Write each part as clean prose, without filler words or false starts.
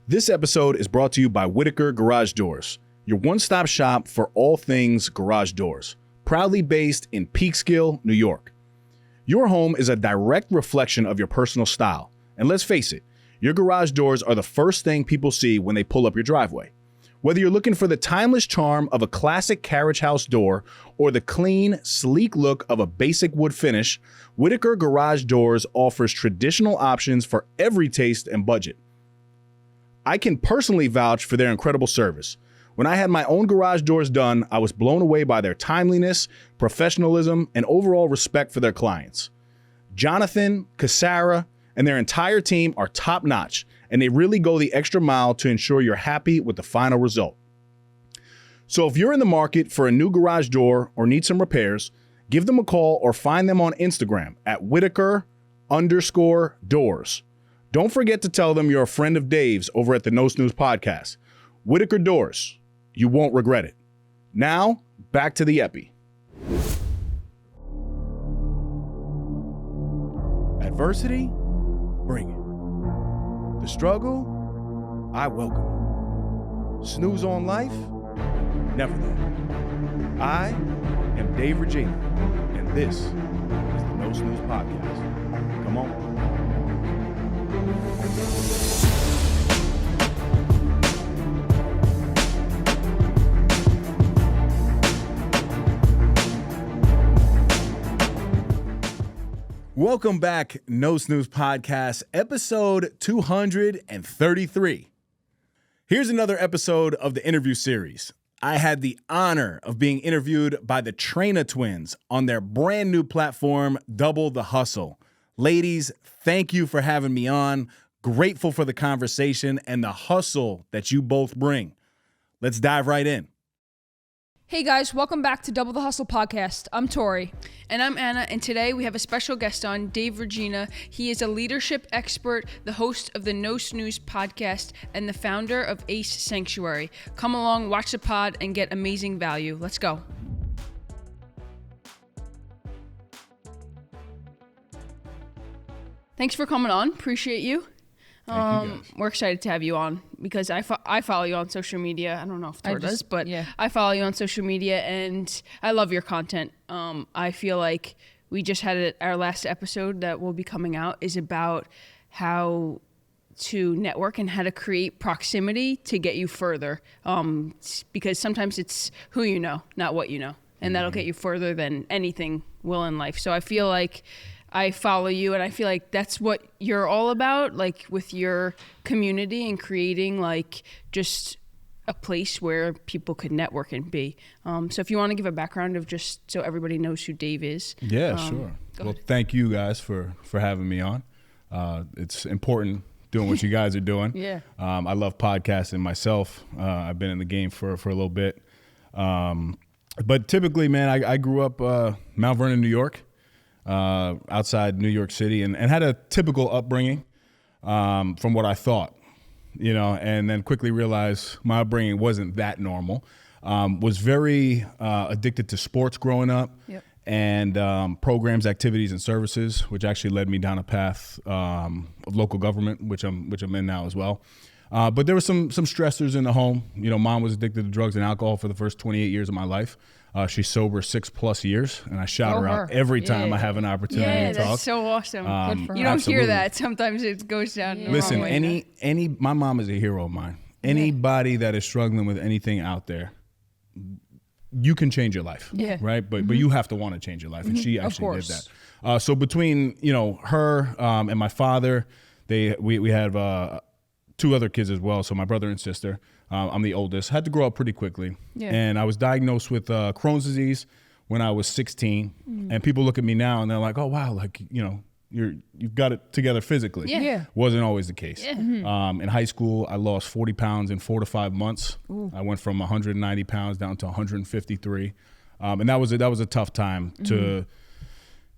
This episode is brought to you by Whitaker Garage Doors, your one-stop shop for all things garage doors, proudly based in Peekskill, New York. Your home is a direct reflection of your personal style, and let's face it, your garage doors are the first thing people see when they pull up your driveway. Whether you're looking for the timeless charm of a classic carriage house door or the clean, sleek look of a basic wood finish, Whitaker Garage Doors offers traditional options for every taste and budget. I can personally vouch for their incredible service. When I had my own garage doors done, I was blown away by their timeliness, professionalism, and overall respect for their clients. Jonathan, Cassara, and their entire team are top-notch, and they really go the extra mile to ensure you're happy with the final result. So if you're in the market for a new garage door or need some repairs, give them a call or find them on Instagram at Whitaker_doors. Don't forget to tell them you're a friend of Dave's over at the No Snooze podcast. Whitaker Doors. You won't regret it. Now, back to the epi. Adversity? Bring it. The struggle? I welcome it. Snooze on life? Never that. I am Dave Reggina, and this is the No Snooze podcast. Come on. Welcome back, No Snooze Podcast, episode 233. Here's another episode of the interview series. I had the honor of being interviewed by the Traina Twins on their brand new platform, Double the Hustle. Ladies, thank you for having me on. Grateful for the conversation and the hustle that you both bring. Let's dive right in. Hey guys, welcome back to Double the Hustle podcast. I'm Tori. And I'm Anna, and today we have a special guest on, Dave Reggina. He is a leadership expert, the host of the No Snooze podcast, and the founder of Ace Sanctuary. Come along, watch the pod, and get amazing value. Let's go. Thanks for coming on. Appreciate you. Thank you guys. We're excited to have you on because I follow you on social media. I don't know if Tor does, but yeah. I follow you on social media and I love your content. I feel like we just had our last episode that will be coming out is about how to network and how to create proximity to get you further. Because sometimes it's who you know, not what you know. And that'll get you further than anything will in life. So I feel like I follow you and I feel like that's what you're all about, like with your community and creating like just a place where people could network and be. So if you want to give a background of just so everybody knows who Dave is. Yeah, sure. Well, thank you guys for having me on. It's important doing what you guys are doing. Yeah. I love podcasting myself. I've been in the game for a little bit. But typically, man, I grew up Mount Vernon, New York. Outside New York City and had a typical upbringing from what I thought, and then quickly realized my upbringing wasn't that normal. Was very addicted to sports growing up. Yep. And programs, activities, and services, which actually led me down a path of local government, which I'm in now as well. But there were some stressors in the home. Mom was addicted to drugs and alcohol for the first 28 years of my life. She's sober 6+ years, and I shout her out every time I have an opportunity to talk. Yeah, that's so awesome. You don't Absolutely. hear that. Sometimes it goes down the Listen, wrong way. my mom is a hero of mine. Anybody that is struggling with anything out there, you can change your life, right? But you have to want to change your life, and she actually did that. So between her and my father, we have 2 other kids as well. So my brother and sister. I'm the oldest. Had to grow up pretty quickly, and I was diagnosed with Crohn's disease when I was 16. And people look at me now and they're like, "Oh wow, like you've got it together physically." Yeah. Wasn't always the case. Yeah. In high school, I lost 40 pounds in 4 to 5 months. Ooh. I went from 190 pounds down to 153, and that was a tough time to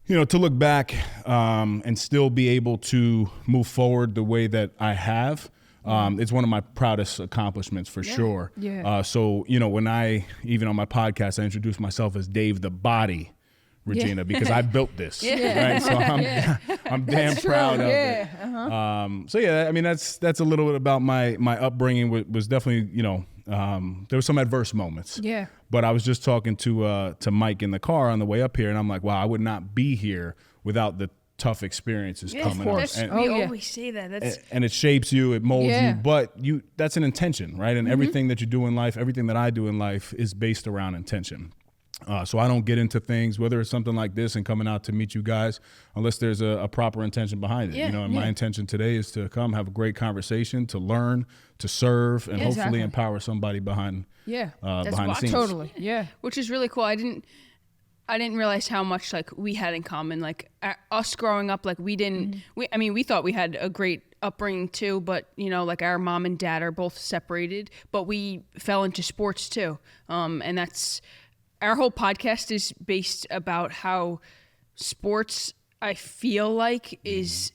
look back and still be able to move forward the way that I have. It's one of my proudest accomplishments for sure. Yeah. So, when even on my podcast, I introduce myself as Dave the Body Regina, because I built this, right? So I'm damn proud of it. So yeah, I mean, that's a little bit about my upbringing. Was definitely, there were some adverse moments. Yeah. But I was just talking to Mike in the car on the way up here, and I'm like, wow, I would not be here without the tough experiences coming up. And we always say that. And it shapes you, it molds you, but that's an intention, right? And everything that you do in life, everything that I do in life is based around intention. So I don't get into things, whether it's something like this and coming out to meet you guys, unless there's a proper intention behind it. And my intention today is to come have a great conversation, to learn, to serve, and hopefully empower somebody behind the scenes. Totally. Yeah. Which is really cool. I didn't realize how much like we had in common. Like us growing up, like we didn't. We thought we had a great upbringing too, but like our mom and dad are both separated, but we fell into sports too, and that's. Our whole podcast is based about how sports, I feel like, is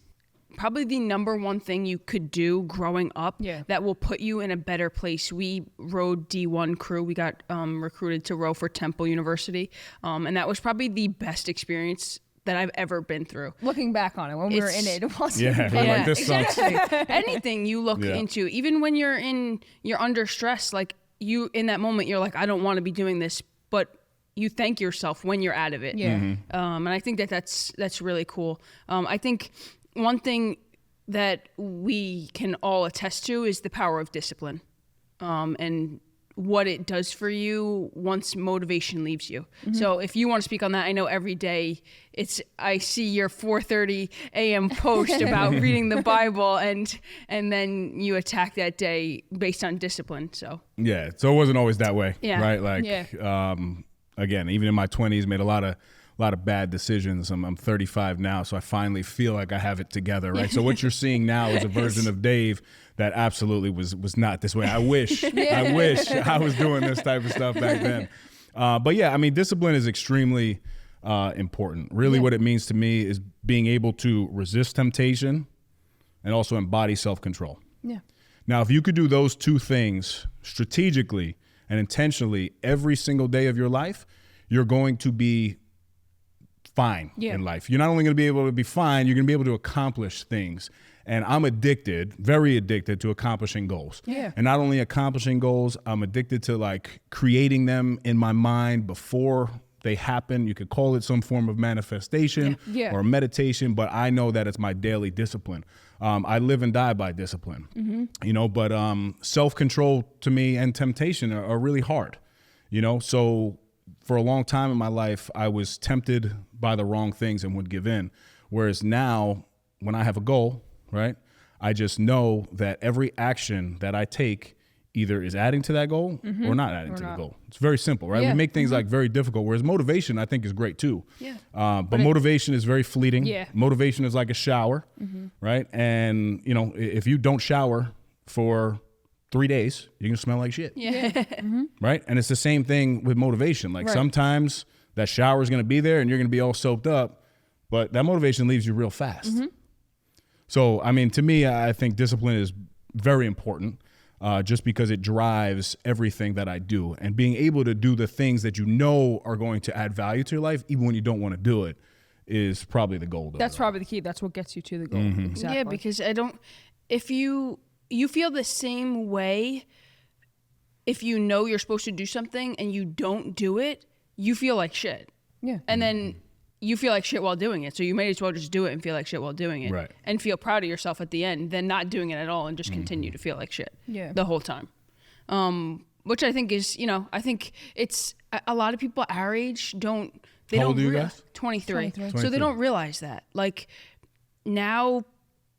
probably the number one thing you could do growing up that will put you in a better place. We rowed D1 crew. We got recruited to row for Temple University, and that was probably the best experience that I've ever been through. Looking back on it, when we were in it wasn't. Like this sucks. Anything you look into, even when you're under stress, like you in that moment, you're like, I don't want to be doing this. But you thank yourself when you're out of it. And I think that's really cool. I think one thing that we can all attest to is the power of discipline, and what it does for you once motivation leaves you. So if you want to speak on that, I know every day I see your 4:30 a.m. post about reading the Bible, and then you attack that day based on discipline. So it wasn't always that way, right? Like again, even in my 20s, made a lot of bad decisions. I'm 35 now, so I finally feel like I have it together, right? So what you're seeing now is a version of Dave that absolutely was not this way. I wish I was doing this type of stuff back then. But yeah, I mean, discipline is extremely important. Really what it means to me is being able to resist temptation and also embody self-control. Yeah. Now, if you could do those two things strategically and intentionally every single day of your life, you're going to be fine in life. You're not only going to be able to be fine, you're going to be able to accomplish things. And I'm very addicted to accomplishing goals. Yeah. And not only accomplishing goals, I'm addicted to like creating them in my mind before they happen. You could call it some form of manifestation or meditation, but I know that it's my daily discipline. I live and die by discipline, but self-control to me and temptation are really hard, so for a long time in my life, I was tempted by the wrong things and would give in. Whereas now when I have a goal, right, I just know that every action that I take either is adding to that goal or not adding to the goal. It's very simple, right? We make things like very difficult, whereas motivation I think is great too. But motivation is very fleeting. Motivation is like a shower, right? And if you don't shower for 3 days, you're gonna smell like shit. Right? And it's the same thing with motivation. Like sometimes that shower is gonna be there and you're gonna be all soaked up, but that motivation leaves you real fast. So, I mean, to me, I think discipline is very important. Just because it drives everything that I do, and being able to do the things that are going to add value to your life, even when you don't want to do it, is probably the goal. That's probably the key. That's what gets you to the goal. Exactly. Yeah, because if you feel the same way, if you know you're supposed to do something and you don't do it, you feel like shit. Yeah. And then you feel like shit while doing it. So you may as well just do it and feel like shit while doing it. Right. And feel proud of yourself at the end, than not doing it at all and just continue to feel like shit the whole time. Which I think is, I think it's a lot of people our age don't. How old are you guys? 23. So they don't realize that. Like now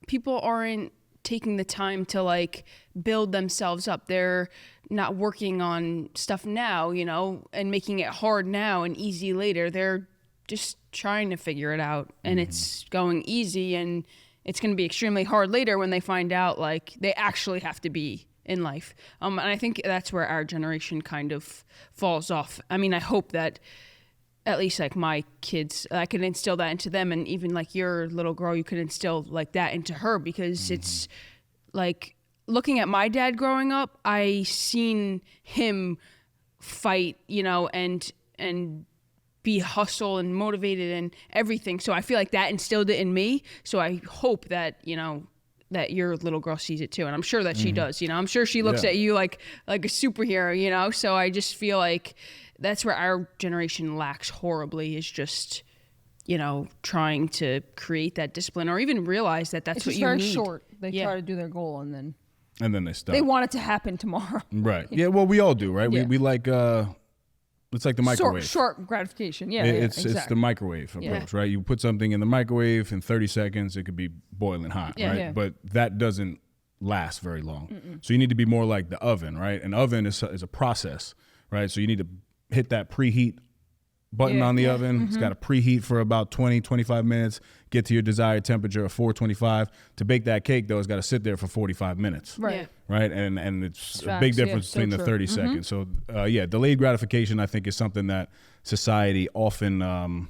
people aren't taking the time to like build themselves up. They're not working on stuff now, and making it hard now and easy later. They're just trying to figure it out, and it's going easy, and it's going to be extremely hard later when they find out like they actually have to be in life. And I think that's where our generation kind of falls off. I mean, I hope that at least like my kids, I can instill that into them, and even like your little girl, you can instill like that into her, because it's like looking at my dad growing up, I seen him fight, and be hustle and motivated and everything. So I feel like that instilled it in me. So I hope that, that your little girl sees it too. And I'm sure that she does, I'm sure she looks at you like a superhero, so I just feel like that's where our generation lacks horribly, is just, trying to create that discipline or even realize that that's It's what just you very need. short. They try to do their goal and then they stop. they want it to happen tomorrow. Right. Yeah. Well, we all do, right? Yeah. We like it's like the microwave. Short gratification. Yeah. It's exactly. the microwave approach, right? You put something in the microwave in 30 seconds, it could be boiling hot, right? Yeah. But that doesn't last very long. So you need to be more like the oven, right? An oven is a process, right? So you need to hit that preheat button on the oven. It's got to preheat for about 20, 25 minutes, get to your desired temperature of 425. To bake that cake, though, it's got to sit there for 45 minutes. Right. Yeah. Right. And it's a Facts, big difference so between the true. 30 seconds. So, delayed gratification, I think, is something that society often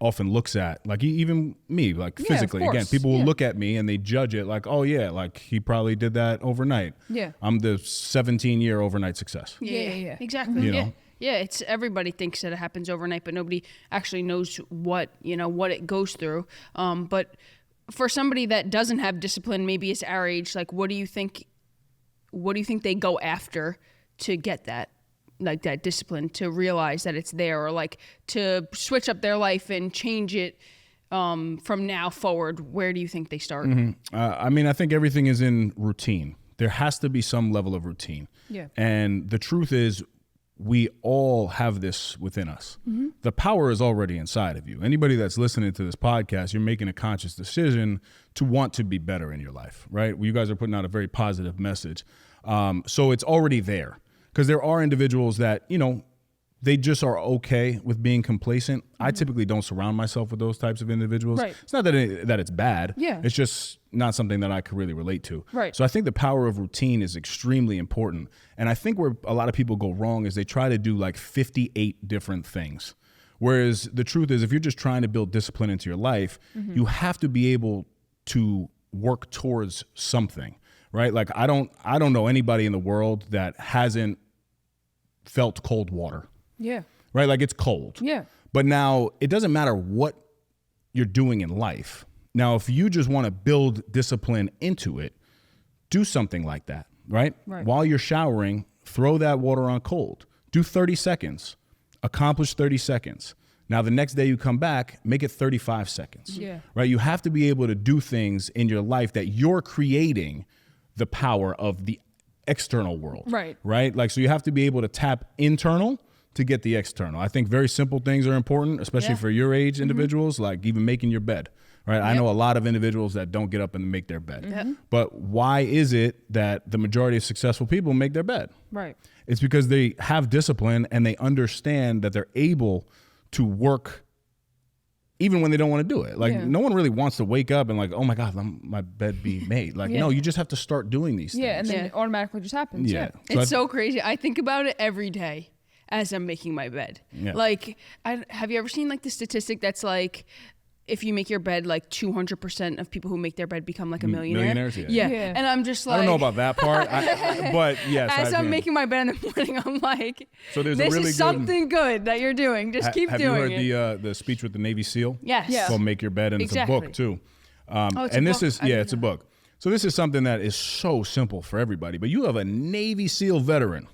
looks at. Like even me, like physically. of Again, course. people will look at me and they judge it like, oh, yeah, like he probably did that overnight. Yeah. I'm the 17-year overnight success. Yeah. Exactly. You Yeah. know? Yeah, it's everybody thinks that it happens overnight, but nobody actually knows what it goes through. But for somebody that doesn't have discipline, maybe it's our age, like what do you think they go after to get that, like that discipline, to realize that it's there, or like to switch up their life and change it from now forward? Where do you think they start? I think everything is in routine. There has to be some level of routine. Yeah. And the truth is, we all have this within us. The power is already inside of you. Anybody that's listening to this podcast, you're making a conscious decision to want to be better in your life, right? Well, you guys are putting out a very positive message. So it's already there, because there are individuals that, they just are okay with being complacent. I typically don't surround myself with those types of individuals. Right. It's not that it's bad. Yeah. It's just not something that I could really relate to. Right. So I think the power of routine is extremely important. And I think where a lot of people go wrong is they try to do like 58 different things. Whereas the truth is, if you're just trying to build discipline into your life, you have to be able to work towards something, right? Like I don't know anybody in the world that hasn't felt cold water. Yeah. Right? Like it's cold. Yeah. But now it doesn't matter what you're doing in life. Now, if you just want to build discipline into it, do something like that, right? Right. While you're showering, throw that water on cold. Do 30 seconds. Accomplish 30 seconds. Now, the next day you come back, make it 35 seconds. Yeah. Right? You have to be able to do things in your life that you're creating the power of the external world. Right. Right? Like, so you have to be able to tap internal to get the external. I think very simple things are important, especially for your age individuals, like even making your bed, right? I know a lot of individuals that don't get up and make their bed. But why is it that the majority of successful people make their bed? Right. It's because they have discipline and they understand that they're able to work even when they don't want to do it. Like no one really wants to wake up and like, oh my God, my bed be made. Like, no, you just have to start doing these things. Yeah, and then it automatically just happens. Yeah. It's so crazy. I think about it every day as I'm making my bed. Yeah. Like, have you ever seen like the statistic that's like, if you make your bed, like 200% of people who make their bed become like a millionaire? Millionaires, Yeah. Yeah. And I'm just like, I don't know about that part, but yes. as I'm mean, making my bed in the morning, I'm like, So there's a this really is something good that you're doing. Just keep have doing you it. heard the speech with the Navy SEAL? Yes. Yeah. Called Make Your Bed, and Exactly. it's a book too. It's and a this book? is I didn't it's a know. book. So this is something that is so simple for everybody. But you have a Navy SEAL veteran,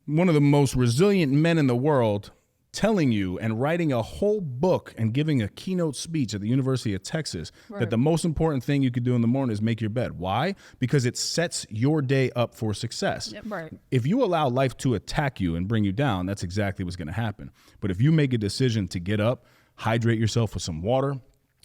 one of the most resilient men in the world, telling you and writing a whole book and giving a keynote speech at the University of Texas that the most important thing you could do in the morning is make your bed. Why? Because it sets your day up for success. Right. If you allow life to attack you and bring you down, that's exactly what's going to happen. But if you make a decision to get up, hydrate yourself with some water,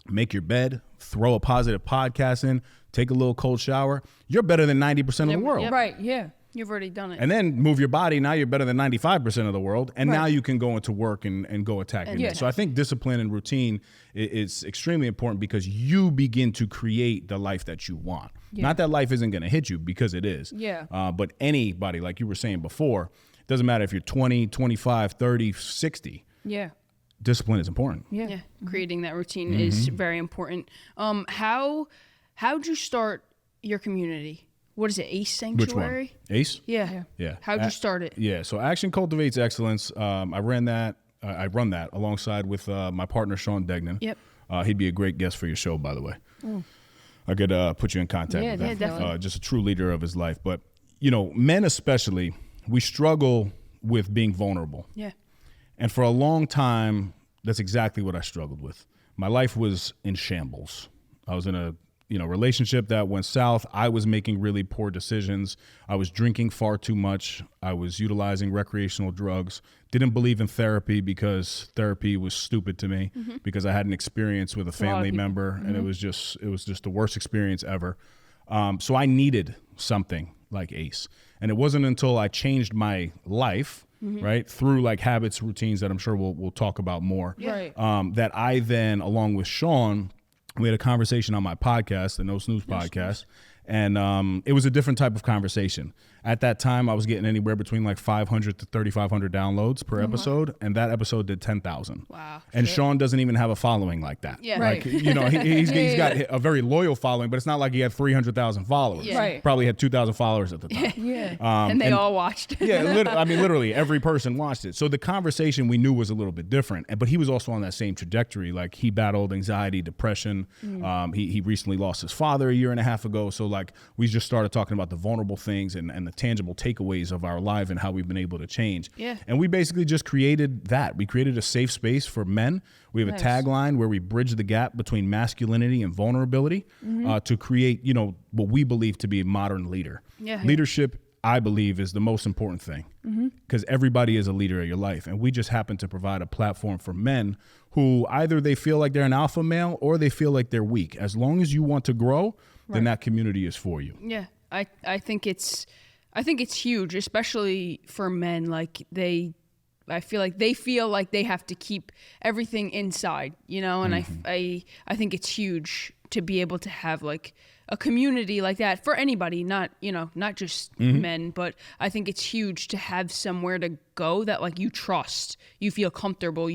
make your bed, throw a positive podcast in, take a little cold shower, you're better than 90% of the world. Yep. Right. Yeah. You've already done it. And then move your body. Now you're better than 95% of the world. And now you can go into work and go attack your day. So I think discipline and routine is extremely important because you begin to create the life that you want. Not that life isn't going to hit you, because it is. Yeah. But anybody, like you were saying before, it doesn't matter if you're 20, 25, 30, 60. Yeah. Discipline is important. Yeah. Yeah, creating that routine is very important. How'd you start your community? What is it, Ace Sanctuary? Which one? Ace? Yeah. Yeah. How'd you start it? Yeah. So Action Cultivates Excellence. I ran that I run that alongside with my partner, Sean Degnan. Yep. He'd be a great guest for your show, by the way. I could put you in contact with him. Definitely. Just a true leader of his life. But, men especially, we struggle with being vulnerable. Yeah. And for a long time, that's exactly what I struggled with. My life was in shambles. I was in a relationship that went south. I was making really poor decisions. I was drinking far too much. I was utilizing recreational drugs. Didn't believe in therapy because therapy was stupid to me because I had an experience with a family member and it was just the worst experience ever. So I needed something like ACE. And it wasn't until I changed my life, right, through like habits, routines that I'm sure we'll talk about more, Right. that I then, along with Sean, we had a conversation on my podcast, the No Snooze podcast, and it was a different type of conversation. At that time, I was getting anywhere between like 500 to 3,500 downloads per episode, and that episode did 10,000. Wow. And Sean doesn't even have a following like that. Yeah. Like, he's got a very loyal following, but it's not like he had 300,000 followers. Yeah. Right. Probably had 2,000 followers at the time. Yeah. And they all watched. Yeah, literally every person watched it. So the conversation we knew was a little bit different, but he was also on that same trajectory. Like he battled anxiety, depression. He recently lost his father a year and a half ago. So like we just started talking about the vulnerable things and the tangible takeaways of our life and how we've been able to change. Yeah. And we basically just created that. We created a safe space for men. We have Nice. a tagline where we bridge the gap between masculinity and vulnerability to create, what we believe to be a modern leader. Yeah. Leadership, I believe, is the most important thing because everybody is a leader of your life. And we just happen to provide a platform for men who either they feel like they're an alpha male or they feel like they're weak. As long as you want to grow, then that community is for you. Yeah, I think it's huge, especially for men. Like I feel like they have to keep everything inside, and I think it's huge to be able to have like a community like that for anybody, not just men, but I think it's huge to have somewhere to go that like you trust, you feel comfortable,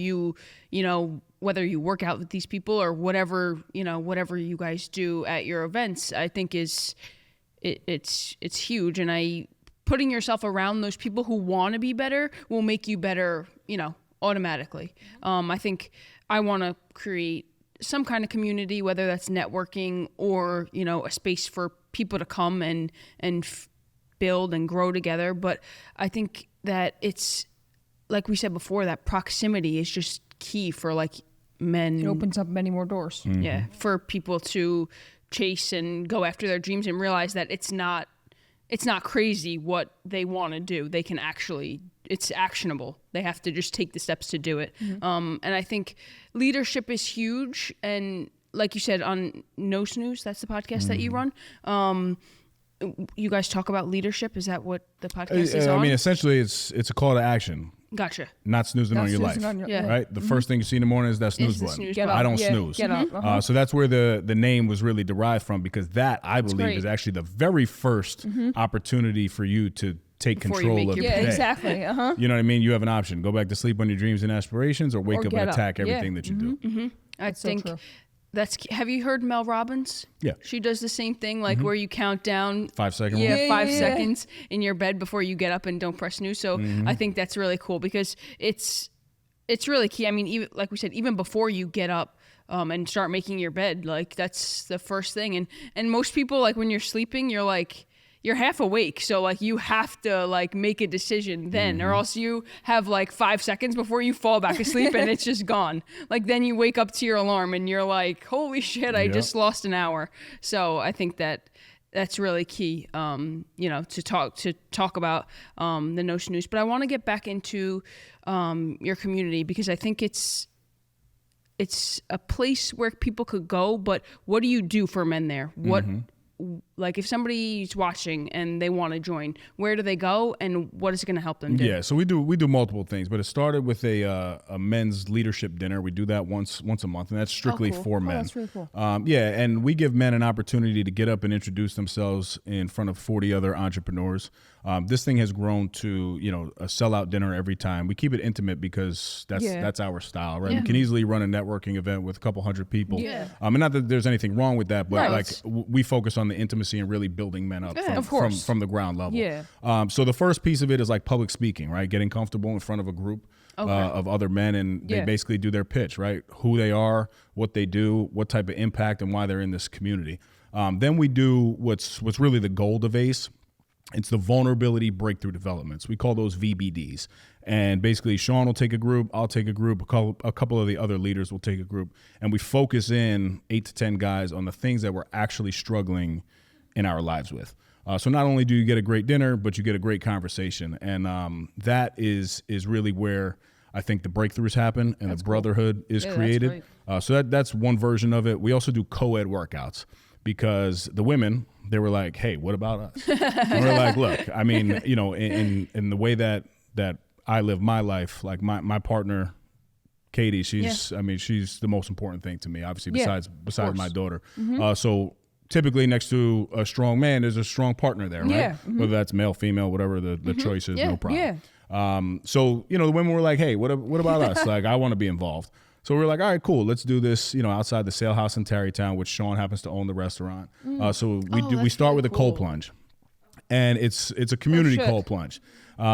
whether you work out with these people or whatever you guys do at your events, I think it's huge. And putting yourself around those people who want to be better will make you better, automatically. I think I want to create some kind of community, whether that's networking or, a space for people to come and build and grow together. But I think that it's, like we said before, that proximity is just key for like men. It opens up many more doors. Yeah, for people to chase and go after their dreams and realize that it's not crazy what they want to do. They can actually, it's actionable. They have to just take the steps to do it. And I think leadership is huge. And like you said, on No Snooze, that's the podcast that you run. You guys talk about leadership. Is that what the podcast is on? I mean, essentially, it's a call to action. Gotcha. Not snoozing Not on your snoozing life, on your- Yeah. right? The first thing you see in the morning is that snooze the button. snooze Get button. up. I don't Yeah, snooze. Get up. So that's where the name was really derived from, because that, I believe, great. is actually the very first opportunity for you to take Before you control make of your your Yeah, day. exactly. You know what I mean? You have an option. Go back to sleep on your dreams and aspirations, or wake Or up get and up. attack Yeah. everything that you do. I so think true. have you heard Mel Robbins? Yeah. She does the same thing, like where you count down 5 second yeah, rule. Yeah, 5 yeah, yeah. seconds in your bed before you get up and don't press snooze. So I think that's really cool because it's really key. I mean, even like we said, even before you get up and start making your bed, like that's the first thing. And most people, like when you're sleeping, you're half awake. So like you have to like make a decision then, or else you have like 5 seconds before you fall back asleep and it's just gone. Like then you wake up to your alarm and you're like, holy shit, I Yeah. just lost an hour. So I think that's really key, to talk about the No Snooze. But I want to get back into your community because I think it's a place where people could go. But what do you do for men there? What like if somebody's watching and they want to join, where do they go and what is it going to help them do? Yeah, so we do multiple things, but it started with a men's leadership dinner. We do that once a month, and that's strictly cool. for Oh, men. that's really cool. And we give men an opportunity to get up and introduce themselves in front of 40 other entrepreneurs. This thing has grown to a sellout dinner every time. We keep it intimate because that's our style, right? Yeah. We can easily run a networking event with a couple hundred people. Yeah. And not that there's anything wrong with that, but Right. like we focus on the intimacy intimacy and really building men up of course. from the ground level. Yeah. So the first piece of it is like public speaking, right? Getting comfortable in front of a group of other men, and they basically do their pitch, right? Who they are, what they do, what type of impact, and why they're in this community. Then we do what's really the gold of ACE. It's the vulnerability breakthrough developments. We call those VBDs. And basically, Sean will take a group, I'll take a group, a couple of the other leaders will take a group, and we focus in 8 to 10 guys on the things that we're actually struggling in our lives with. So not only do you get a great dinner, but you get a great conversation. And that is really where I think the breakthroughs happen and the brotherhood is created. So that's one version of it. We also do co-ed workouts because the women, they were like, hey, what about us? And we're like, look, I mean, you know, in the way that I live my life, like my partner, Katie, she's the most important thing to me, obviously, besides my daughter. So typically next to a strong man, there's a strong partner there, right? Yeah. Whether that's male, female, whatever the choice is, no problem. So, you know, the women were like, hey, what about us? Like, I want to be involved. So we were like, all right, cool. Let's do this, you know, outside the Sail House in Tarrytown, which Sean happens to own the restaurant. So we start with a cold plunge, and it's a community cold plunge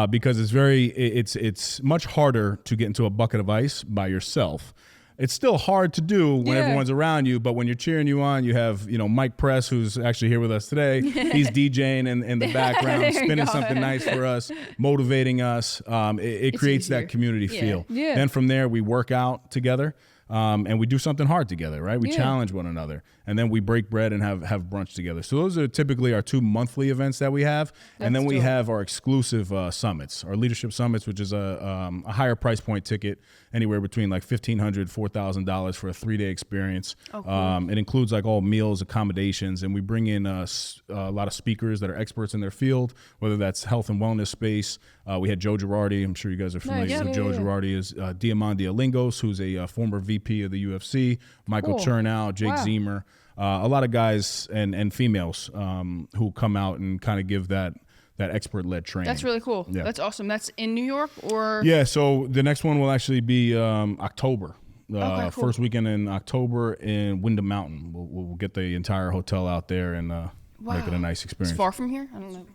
because it's much harder to get into a bucket of ice by yourself. It's still hard to do when everyone's around you, but when you're cheering you on, you have, you know, Mike Press, who's actually here with us today. He's DJing in the background, spinning something nice for us, motivating us. It creates that community feel. Then from there, we work out together. And we do something hard together, right? We challenge one another, and then we break bread and have brunch together. So those are typically our 2 monthly events that we have, and then we have our exclusive summits, our leadership summits, which is a higher price point ticket, anywhere between like $1,500, $4,000 for a 3-day experience. It includes like all meals, accommodations, and we bring in a lot of speakers that are experts in their field, whether that's health and wellness space. We had Joe Girardi. I'm sure you guys are familiar with Joe Girardi. Is Diamandi Alingos, who's a former VP of the UFC, Michael Chernow, Jake Zemer, a lot of guys and females who come out and kind of give that expert-led training. That's really cool. Yeah. That's awesome. That's in New York or? Yeah, so the next one will actually be October. Cool. First weekend in October in Windham Mountain. We'll get the entire hotel out there and make it a nice experience. It's far from here? I don't know.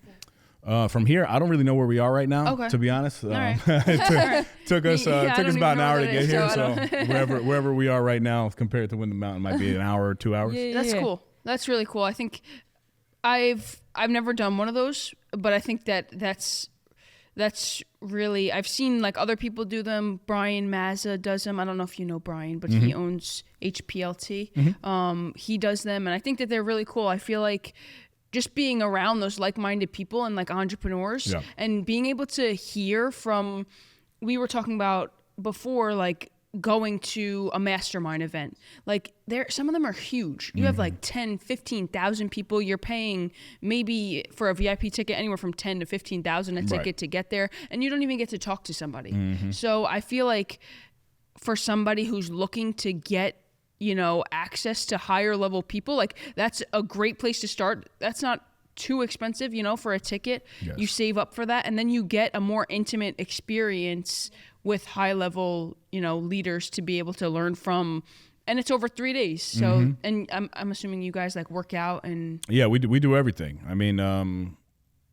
From here, I don't really know where we are right now, to be honest. It took us about an hour to get here, so wherever we are right now compared to Windham Mountain might be an hour or 2 hours. That's cool. That's really cool. I think I've never done one of those, but I think that's really, I've seen like other people do them. Brian Mazza does them. I don't know if you know Brian, but he owns HPLT. He does them, and I think that they're really cool. I feel like just being around those like-minded people and like entrepreneurs and being able to hear from, we were talking about before, like going to a mastermind event. Like some of them are huge. You have like 10, 15,000 people. You're paying maybe for a VIP ticket anywhere from 10 to 15,000 a ticket to get there. And you don't even get to talk to somebody. So I feel like for somebody who's looking to get, you know, access to higher level people, like that's a great place to start. That's not too expensive, you know, for a ticket. You save up for that, and then you get a more intimate experience with high level, you know, leaders to be able to learn from. And it's over 3 days. So, and I'm assuming you guys like work out and. Yeah, we do everything. I mean,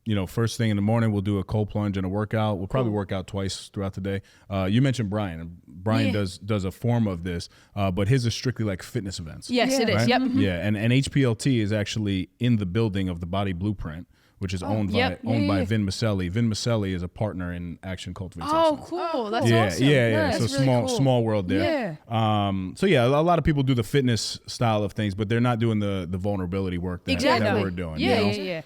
you know, first thing in the morning, we'll do a cold plunge and a workout. We'll probably work out twice throughout the day. You mentioned Brian. Brian does a form of this, but his is strictly like fitness events. Yes, it is. Right? Yep. Yeah, and HPLT is actually in the building of the Body Blueprint, which is owned by Vin Maselli. Vin Maselli is a partner in Action Cultivate Substance. Cool. That's awesome. Yeah. That's So really small world there. So yeah, a lot of people do the fitness style of things, but they're not doing the vulnerability work that we're doing.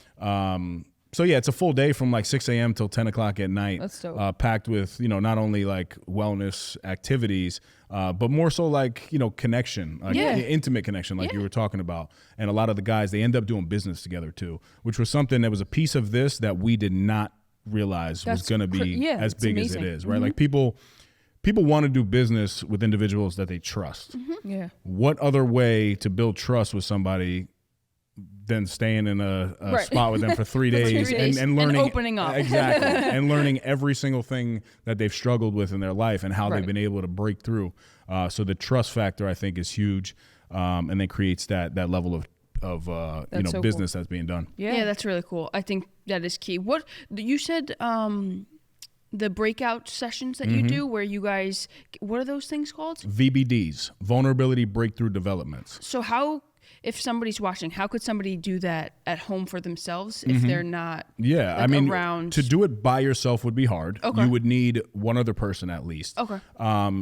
So yeah, it's a full day from like 6 a.m. till 10 o'clock at night. That's dope. Packed with, you know, not only like wellness activities, but more so like, you know, connection, like intimate connection, like you were talking about. And a lot of the guys, they end up doing business together too, which was something that was a piece of this that we did not realize was going to be as big as it is, right? Like people want to do business with individuals that they trust. Yeah. What other way to build trust with somebody than staying in a spot with them for 3 days, and learning and opening up exactly and learning every single thing that they've struggled with in their life and how they've been able to break through. So the trust factor, I think, is huge, and then creates that level of so business that's being done. Yeah, that's really cool. I think that is key. What you said, the breakout sessions that you do, where you guys, what are those things called? VBDs, vulnerability breakthrough developments. So how, if somebody's watching, how could somebody do that at home for themselves if they're not around? To do it by yourself would be hard. Okay. You would need one other person at least. Okay.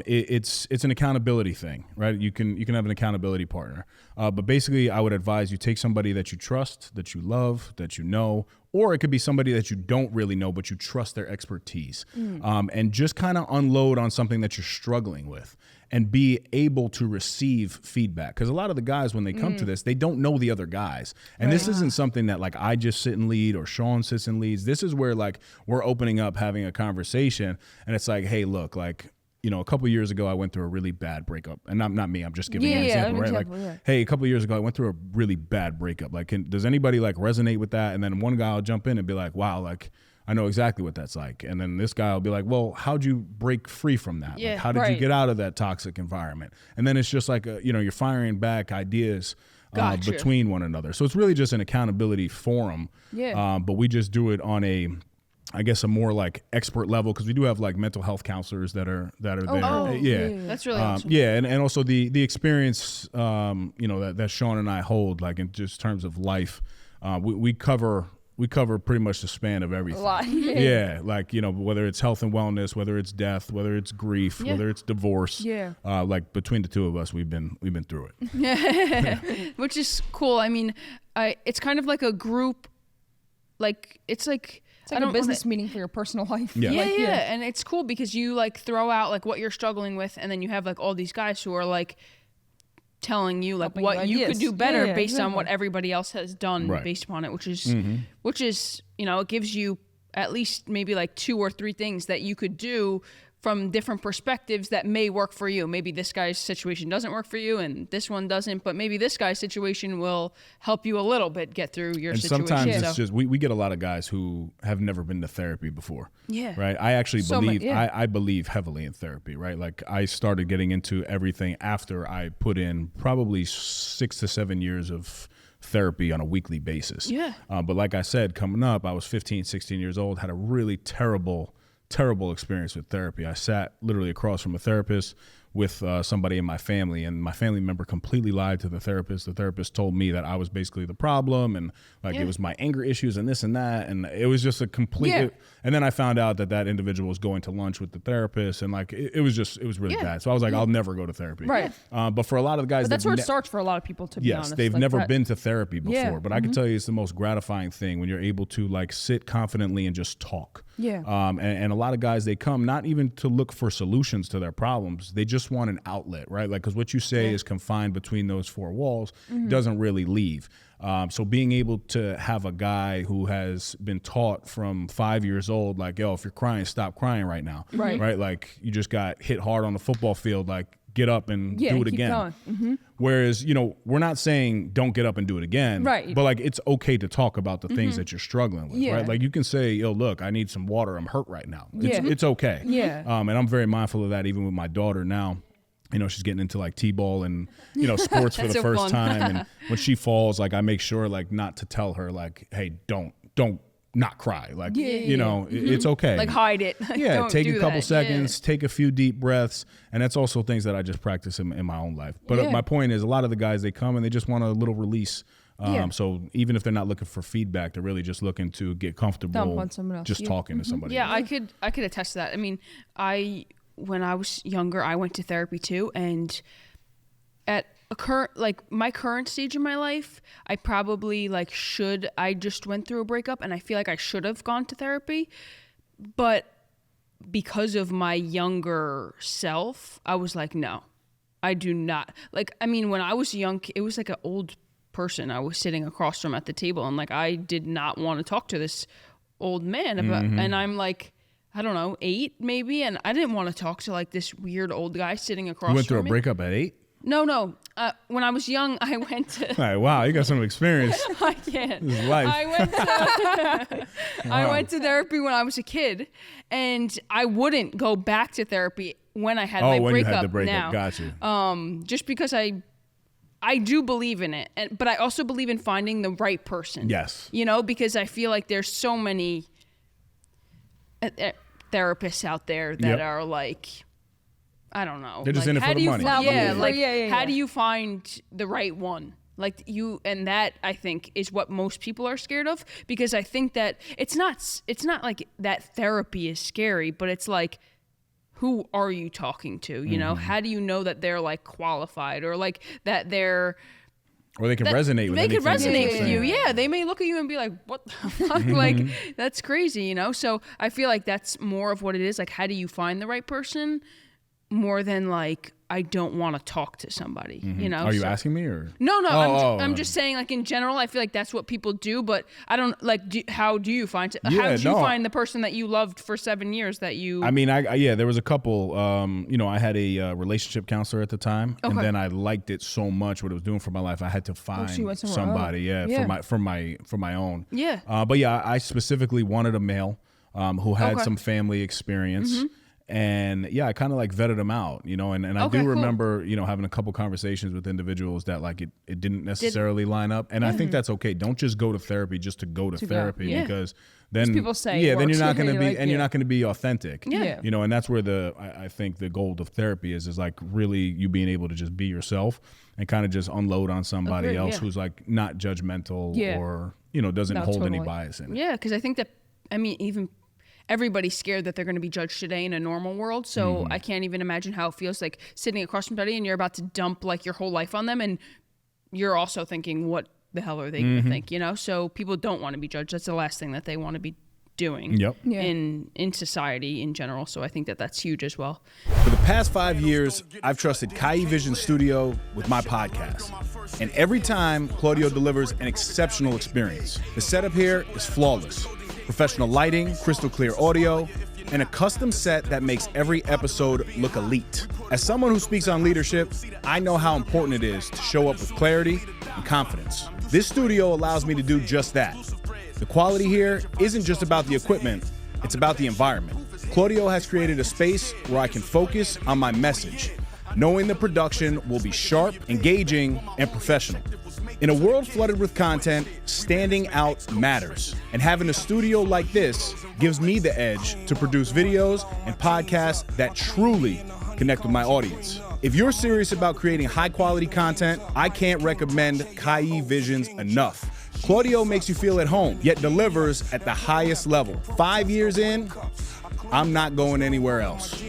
It's an accountability thing, right? You can have an accountability partner. But basically, I would advise you take somebody that you trust, that you love, that you know, or it could be somebody that you don't really know, but you trust their expertise, and just kind of unload on something that you're struggling with and be able to receive feedback. Because a lot of the guys, when they come to this, they don't know the other guys. And this isn't something that like I just sit and lead or Sean sits and leads. This is where like we're opening up, having a conversation, and it's like, hey, look, like, you know, a couple of years ago, I went through a really bad breakup, and not me. I'm just giving an example, right? Hey, a couple of years ago, I went through a really bad breakup. Like, does anybody like resonate with that? And then one guy will jump in and be like, wow, like I know exactly what that's like. And then this guy will be like, well, how'd you break free from that? Yeah, like, how did you get out of that toxic environment? And then it's just like, you're firing back ideas between one another. So it's really just an accountability forum. Yeah. But we just do it on a more like expert level, because we do have like mental health counselors that are there. That's really awesome. And also the experience that Sean and I hold, like in just terms of life, we cover pretty much the span of everything. A lot. Yeah, like, whether it's health and wellness, whether it's death, whether it's grief, whether it's divorce. Yeah. Like between the two of us, we've been through it. Which is cool. I mean, it's kind of like a group, like it's like a business meeting for your personal life. Yeah. Yeah. And it's cool because you like throw out like what you're struggling with, and then you have like all these guys who are like telling you like what you could do better based on what everybody else has done based upon it, which is it gives you at least maybe like 2 or 3 things that you could do from different perspectives that may work for you. Maybe this guy's situation doesn't work for you and this one doesn't, but maybe this guy's situation will help you a little bit get through your situation. Sometimes it's just, we get a lot of guys who have never been to therapy before. Yeah. Right. I actually I believe heavily in therapy, right? Like I started getting into everything after I put in probably 6 to 7 years of therapy on a weekly basis. Yeah. But like I said, coming up, I was 15, 16 years old, had a really terrible experience with therapy. I sat literally across from a therapist with somebody in my family, and my family member completely lied to the therapist. The therapist told me that I was basically the problem, and it was my anger issues and this and that, and it was just a complete and then I found out that individual was going to lunch with the therapist, and like it was really bad. So I was like, I'll never go to therapy. Right. But for a lot of the guys, but that's where it starts for a lot of people, to be honest. Yes, they've like never been to therapy before. Yeah. But I can tell you, it's the most gratifying thing when you're able to like sit confidently and just talk. Yeah. And a lot of guys, they come not even to look for solutions to their problems. They just want an outlet, right? Like, because what you say is confined between those 4 walls, doesn't really leave. So being able to have a guy who has been taught from 5 years old, like, yo, if you're crying, stop crying right now. Right. Right. Like you just got hit hard on the football field, like get up and do it again. Going. Whereas, we're not saying don't get up and do it again. Right. But like, it's okay to talk about the things that you're struggling with, right? Like you can say, yo, look, I need some water. I'm hurt right now. It's okay. Yeah. And I'm very mindful of that even with my daughter now. She's getting into like T-ball and, sports for the so first fun. time. And when she falls, like I make sure like not to tell her like, hey, don't not cry. Like, it's okay. Like hide it. Don't take do a couple that. seconds, take a few deep breaths. And that's also things that I just practice in my own life. But my point is, a lot of the guys, they come and they just want a little release. So even if they're not looking for feedback, they're really just looking to get comfortable just talking to somebody. Yeah, else. I could attest to that. I mean, when I was younger, I went to therapy too, and at my current stage in my life, I probably I just went through a breakup, and I feel like I should have gone to therapy, but because of my younger self, I was like, no, I do not. When I was young, it was like an old person I was sitting across from at the table, and I did not want to talk to this old man about, and I'm like, I don't know, 8 maybe, and I didn't want to talk to this weird old guy sitting across from me. You went through a breakup at 8? No. When I was young, I went to... All right, wow, you got some experience. I can't. This is life. I went to therapy when I was a kid, and I wouldn't go back to therapy when I had my breakup. You had the breakup. Now. Got you. Just because I I do believe in it, but I also believe in finding the right person. Yes. You know, because I feel like there's so many therapists out there that are like, I don't know. They're just like, in it for the money. How do you find the right one? Like and that I think is what most people are scared of, because I think that it's not like that therapy is scary, but it's like, who are you talking to? You know, how do you know that they're like qualified, or like that they're, or they can resonate with they could resonate with you. saying. Yeah, they may look at you and be like, what the fuck? Like, that's crazy, you know? So I feel like that's more of what it is. Like, how do you find the right person, more than like, I don't want to talk to somebody, you know? Are you asking me or? No, I'm just saying, like, in general, I feel like that's what people do, but I don't like, how do you find, how did you find the person that you loved for 7 years that you? I mean, there was a couple, you know, I had a relationship counselor at the time, and then I liked it so much what it was doing for my life. I had to find somebody, for my own. Yeah. But yeah, I specifically wanted a male who had some family experience. And yeah, I kind of like vetted them out, you know, and I do remember, you know, having a couple conversations with individuals that like it didn't necessarily line up. And I think that's okay. Don't just go to therapy just to go to therapy, because then people say then you're not going to be, like, you're not going to be authentic. Yeah. You know, and that's where I think the goal of therapy is like really you being able to just be yourself and kind of just unload on somebody else who's like not judgmental or, you know, doesn't hold any bias in it. Yeah. Cause I think that, I mean, even everybody's scared that they're going to be judged today in a normal world. So I can't even imagine how it feels like sitting across from somebody and you're about to dump like your whole life on them. And you're also thinking, what the hell are they going to think? You know? So people don't want to be judged. That's the last thing that they want to be doing in society in general. So I think that that's huge as well. For the past 5 years, I've trusted Kai Vision Studio with my podcast. And every time, Claudio delivers an exceptional experience. The setup here is flawless. Professional lighting, crystal clear audio, and a custom set that makes every episode look elite. As someone who speaks on leadership, I know how important it is to show up with clarity and confidence. This studio allows me to do just that. The quality here isn't just about the equipment, it's about the environment. Claudio has created a space where I can focus on my message, knowing the production will be sharp, engaging, and professional. In a world flooded with content, standing out matters. And having a studio like this gives me the edge to produce videos and podcasts that truly connect with my audience. If you're serious about creating high quality content, I can't recommend Kai Visions enough. Claudio makes you feel at home, yet delivers at the highest level. 5 years in, I'm not going anywhere else.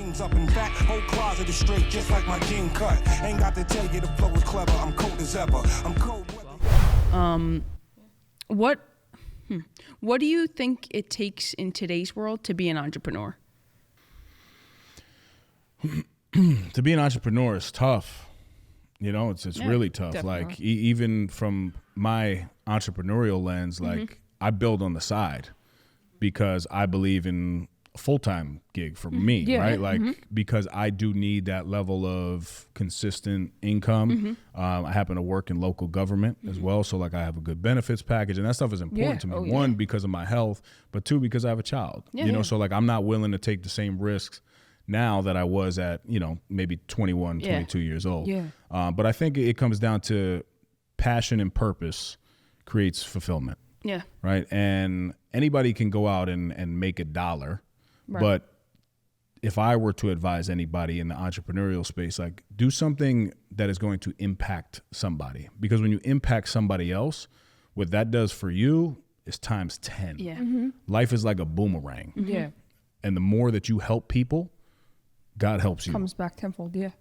What do you think it takes in today's world to be an entrepreneur? To be an entrepreneur is tough. You know, it's really tough. Definitely. Like even from my entrepreneurial lens, like I build on the side because I believe in a full-time gig for me, right? Like because I do need that level of consistent income. I happen to work in local government as well, so like I have a good benefits package, and that stuff is important to me. One, because of my health, but two, because I have a child. You know, so like I'm not willing to take the same risks now that I was at, you know, maybe 21, 22 years old. But I think it comes down to passion and purpose creates fulfillment. Yeah. Right. And anybody can go out and make $1. Right. But if I were to advise anybody in the entrepreneurial space, like do something that is going to impact somebody, because when you impact somebody else, what that does for you is times 10. Yeah. Life is like a boomerang. Yeah. And the more that you help people, God helps you. Comes back tenfold, of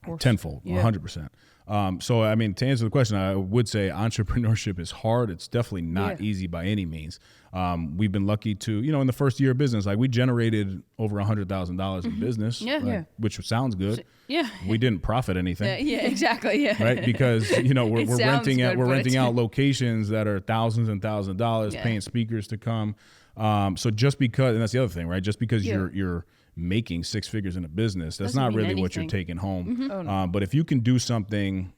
course. Tenfold, 100%. So, I mean, to answer the question, I would say entrepreneurship is hard. It's definitely not easy by any means. We've been lucky to, you know, in the first year of business, like we generated over $100,000 in business, which sounds good. We didn't profit anything. Exactly. Right, because you know we're renting out locations that are thousands and thousands of dollars, paying speakers to come. So just because, and that's the other thing, right? Just because you're making 6 figures in a business, that's not really what you're taking home. But if you can do something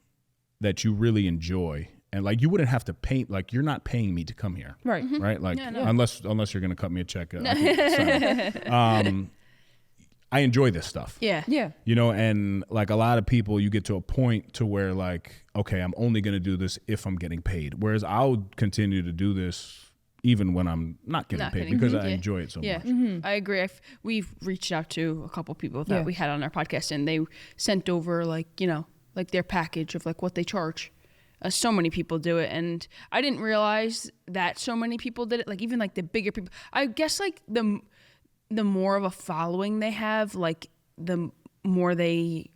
that you really enjoy, and like you wouldn't have to pay, like you're not paying me to come here, right? Like unless you're gonna cut me a check. I I enjoy this stuff. Yeah. Yeah. You know, and like a lot of people, you get to a point to where like, okay, I'm only going to do this if I'm getting paid. Whereas I'll continue to do this even when I'm not getting paid because I enjoy it so much. I agree. We've reached out to a couple people that we had on our podcast, and they sent over like, you know, like their package of like what they charge. So many people do it, and I didn't realize that so many people did it. Like even like the bigger people, I guess like the more of a following they have, like the more they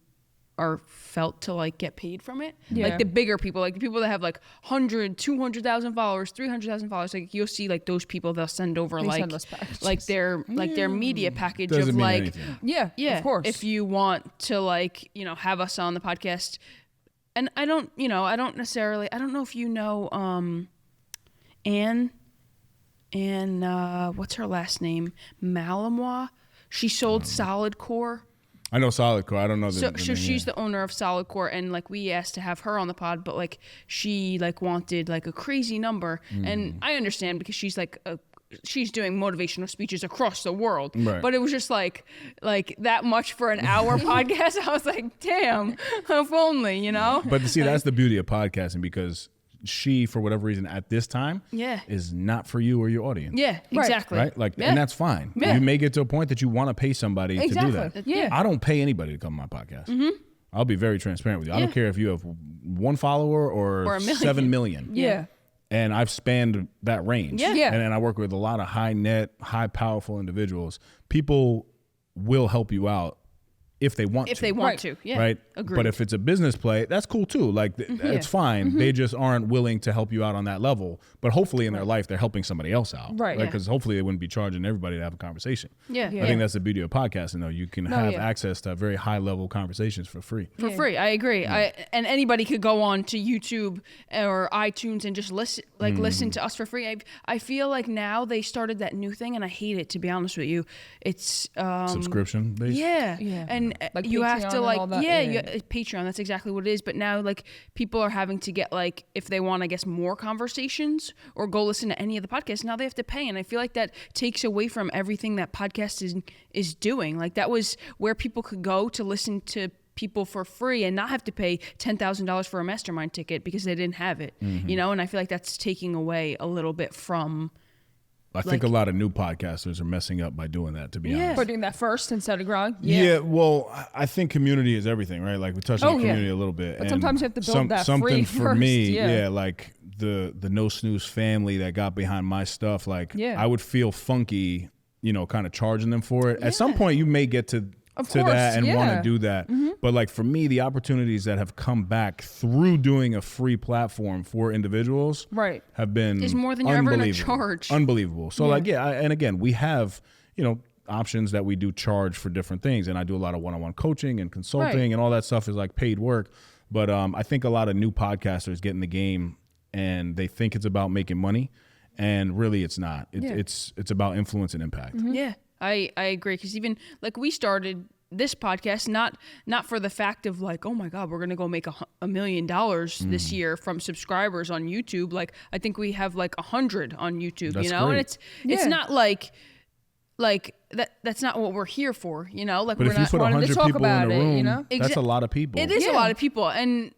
are felt to like get paid from it. Yeah. Like the bigger people, like the people that have like 100, 200,000 followers, 300,000 followers, like you'll see like those people, they'll send over Send us packages. like their media package Doesn't of mean like, anything. Yeah. Of course. if you want to like, you know, have us on the podcast. And I don't know if you know Anne, what's her last name? Malamois. She sold Solid Core. I know Solid Core. I don't know the So name, she's the owner of Solid Core, and like we asked to have her on the pod, but like she like wanted like a crazy number, and I understand because she's like she's doing motivational speeches across the world, Right. but it was just like that much for an hour podcast. I was like, damn, if only, you know. But see, that's the beauty of podcasting because she, for whatever reason, at this time, is not for you or your audience. Yeah, exactly. Right? Like, Yeah. and that's fine. Yeah. You may get to a point that you want to pay somebody to do that. Yeah. I don't pay anybody to come on my podcast. I'll be very transparent with you. I don't care if you have one follower or a million. 7 million. Yeah. And I've spanned that range. Yeah. Yeah. And I work with a lot of high powerful individuals. People will help you out if they want If to. they want Right. to, yeah. Right. Agreed. But if it's a business play, that's cool too. Like it's fine. They just aren't willing to help you out on that level. But hopefully in their life, they're helping somebody else out. Right. Because hopefully they wouldn't be charging everybody to have a conversation. Yeah. Yeah. I think that's the beauty of podcasting, though. You can have yeah. access to very high level conversations for free. For free. I agree. And anybody could go on to YouTube or iTunes and just listen to us for free. I feel like now they started that new thing, and I hate it, to be honest with you. It's Subscription based. yeah. Yeah. And Like you have Patreon to and like all that? Patreon, that's exactly what it is. But now like people are having to get like, if they want, I guess, more conversations or go listen to any of the podcasts, now they have to pay. And I feel like that takes away from everything that podcast is doing. Like that was where people could go to listen to people for free and not have to pay $10,000 for a mastermind ticket because they didn't have it, you know? And I feel like that's taking away a little bit from. I think a lot of new podcasters are messing up by doing that, to be honest. Putting that first instead of growing. Yeah, well, I think community is everything, right? Like we touched on community a little bit. But sometimes you have to build that something free for first, me, yeah. like the No Snooze family that got behind my stuff, like Yeah. I would feel funky, you know, kind of charging them for it. At some point you may get to Of that course, and want yeah. to do that. But like for me, the opportunities that have come back through doing a free platform for individuals Right. have been Is more than you're ever gonna unbelievable. charge. Unbelievable. So like, and again, we have, you know, options that we do charge for different things. And I do a lot of one-on-one coaching and consulting Right. and all that stuff is like paid work. But I think a lot of new podcasters get in the game and they think it's about making money. And really it's not. It's about influence and impact. Yeah, I agree. Because even like we started this podcast not for the fact of like, oh my God, we're gonna go make $1 million this year from subscribers on YouTube. Like I think we have like 100 on YouTube. That's you know, great. and it's not like that's not what we're here for. You know, like But we're if you not put wanted to 100 talk people in about a it, room, you know? that's a lot of people. It is a Yeah. lot of people, and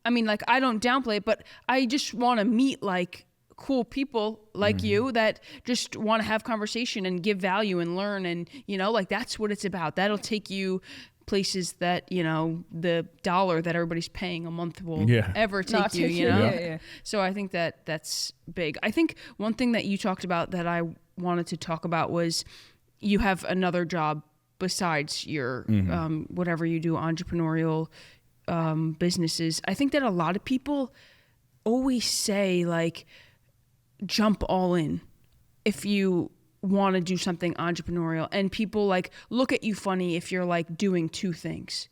I mean, like I don't downplay it, but I just want to meet like cool people like you that just want to have conversation and give value and learn, and you know, like that's what it's about. That'll take you places that, you know, the dollar that everybody's paying a month will ever take Not you, take you you, know? yeah. So I think that that's big. I think one thing that you talked about that I wanted to talk about was you have another job besides your whatever you do, entrepreneurial businesses. I think that a lot of people always say like, jump all in if you want to do something entrepreneurial, and people like look at you funny if you're like doing two things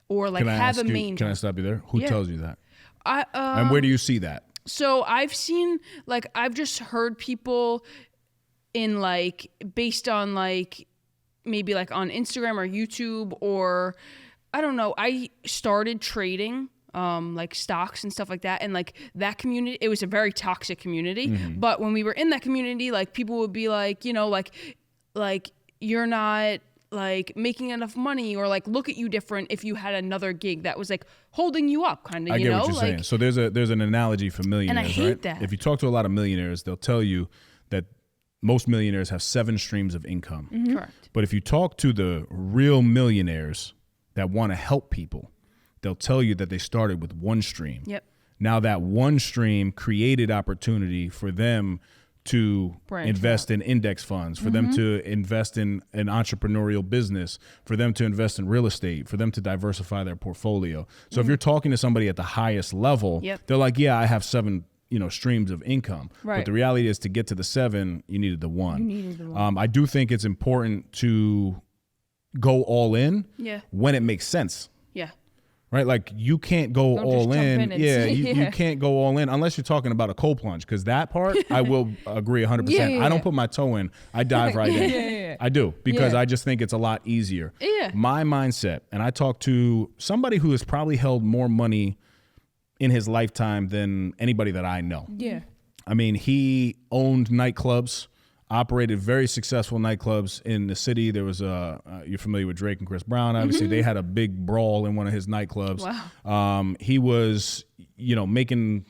or like have a main Can I job. stop you there? Who tells you that? I And where do you see that? So I've seen, like, I've just heard people in like, based on like, maybe like on Instagram or YouTube, or I don't know. I started trading like stocks and stuff like that. And like that community, it was a very toxic community. But when we were in that community, like people would be like, you know, like you're not like making enough money or like look at you different if you had another gig that was like holding you up kind of, I you get know? what you're like, saying. So there's an analogy for millionaires, hate right? that. If you talk to a lot of millionaires, they'll tell you that most millionaires have 7 streams of income. Correct. But if you talk to the real millionaires that want to help people, they'll tell you that they started with 1 stream. Yep. Now that 1 stream created opportunity for them to Branch invest in index funds, for them to invest in an entrepreneurial business, for them to invest in real estate, for them to diversify their portfolio. So if you're talking to somebody at the highest level, they're like, yeah, I have 7 streams of income. Right. But the reality is to get to the 7, you needed the 1. You needed the 1. I do think it's important to go all in when it makes sense. Yeah. Right, like you can't go Don't all just jump in. in and Yeah, say, you can't go all in unless you're talking about a cold plunge, because that part I will agree 100%. Yeah. I don't put my toe in; I dive right in. Yeah. I do, because Yeah. I just think it's a lot easier. Yeah. My mindset, and I talked to somebody who has probably held more money in his lifetime than anybody that I know. Yeah. I mean, he owned nightclubs, operated very successful nightclubs in the city. There was you're familiar with Drake and Chris Brown. Obviously, they had a big brawl in one of his nightclubs. Wow. He was, making,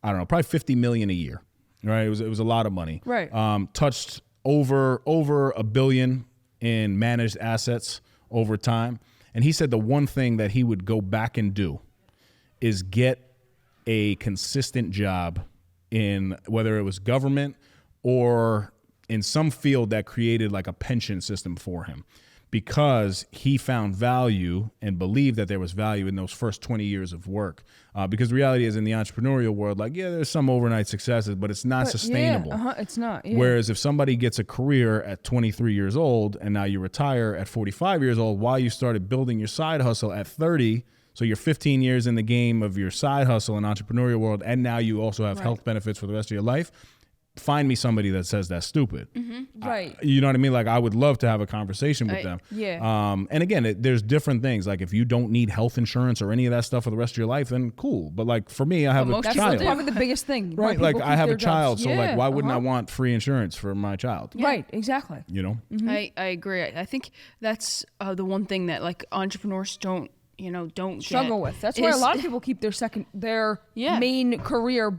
I don't know, probably $50 million a year. Right. It was a lot of money. Right. Touched over $1 billion in managed assets over time. And he said the one thing that he would go back and do is get a consistent job in whether it was government or in some field that created like a pension system for him, because he found value and believed that there was value in those first 20 years of work. Because the reality is, in the entrepreneurial world, like, yeah, there's some overnight successes, but it's not sustainable. Yeah, it's not. Yeah. Whereas if somebody gets a career at 23 years old and now you retire at 45 years old while you started building your side hustle at 30, so you're 15 years in the game of your side hustle and entrepreneurial world, and now you also have health benefits for the rest of your life, find me somebody that says that's stupid. Right. You know what I mean? Like, I would love to have a conversation with them. Yeah. And again, there's different things. Like, if you don't need health insurance or any of that stuff for the rest of your life, then cool. But like for me, I have a most That's people child. do. probably the biggest thing. Why Right. Like, people I keep have their a child. jobs. So like, Yeah, why wouldn't I uh-huh. want free insurance for my child? Right. Exactly. You know? I agree. I think that's the one thing that like entrepreneurs don't Struggle get with. That's why a is- lot of people keep their Yeah. main career,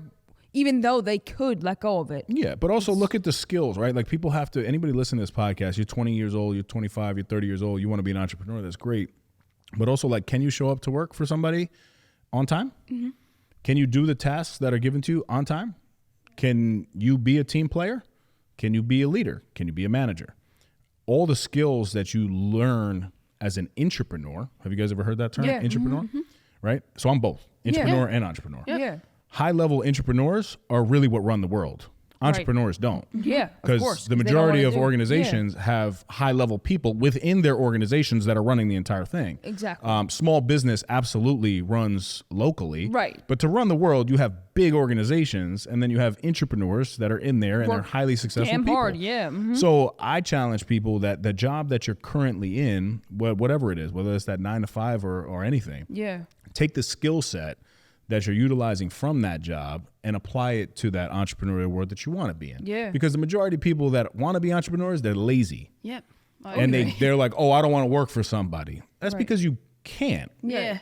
even though they could let go of it. Yeah, but also look at the skills, right? Like, people have to, anybody listening to this podcast, you're 20 years old, you're 25, you're 30 years old, you want to be an entrepreneur, that's great. But also, like, can you show up to work for somebody on time? Can you do the tasks that are given to you on time? Can you be a team player? Can you be a leader? Can you be a manager? All the skills that you learn as an entrepreneur. Have you guys ever heard that term? Yeah. Entrepreneur? Right? So I'm both, entrepreneur and entrepreneur. Yeah. High-level entrepreneurs are really what run the world. Entrepreneurs don't. Yeah. Of Because course. the 'cause they don't majority wanna of do- organizations have high-level people within their organizations that are running the entire thing. Exactly. Small business absolutely runs locally. Right. But to run the world, you have big organizations, and then you have entrepreneurs that are in there, and they're Work highly successful damn people. hard. Yeah. So I challenge people that the job that you're currently in, whatever it is, whether it's that 9 to 5 or anything, Yeah. take the skill set that you're utilizing from that job and apply it to that entrepreneurial world that you want to be in. Yeah. Because the majority of people that want to be entrepreneurs, they're lazy. Yep. I And agree. they're like, oh, I don't want to work for somebody. That's because you can't. Yeah.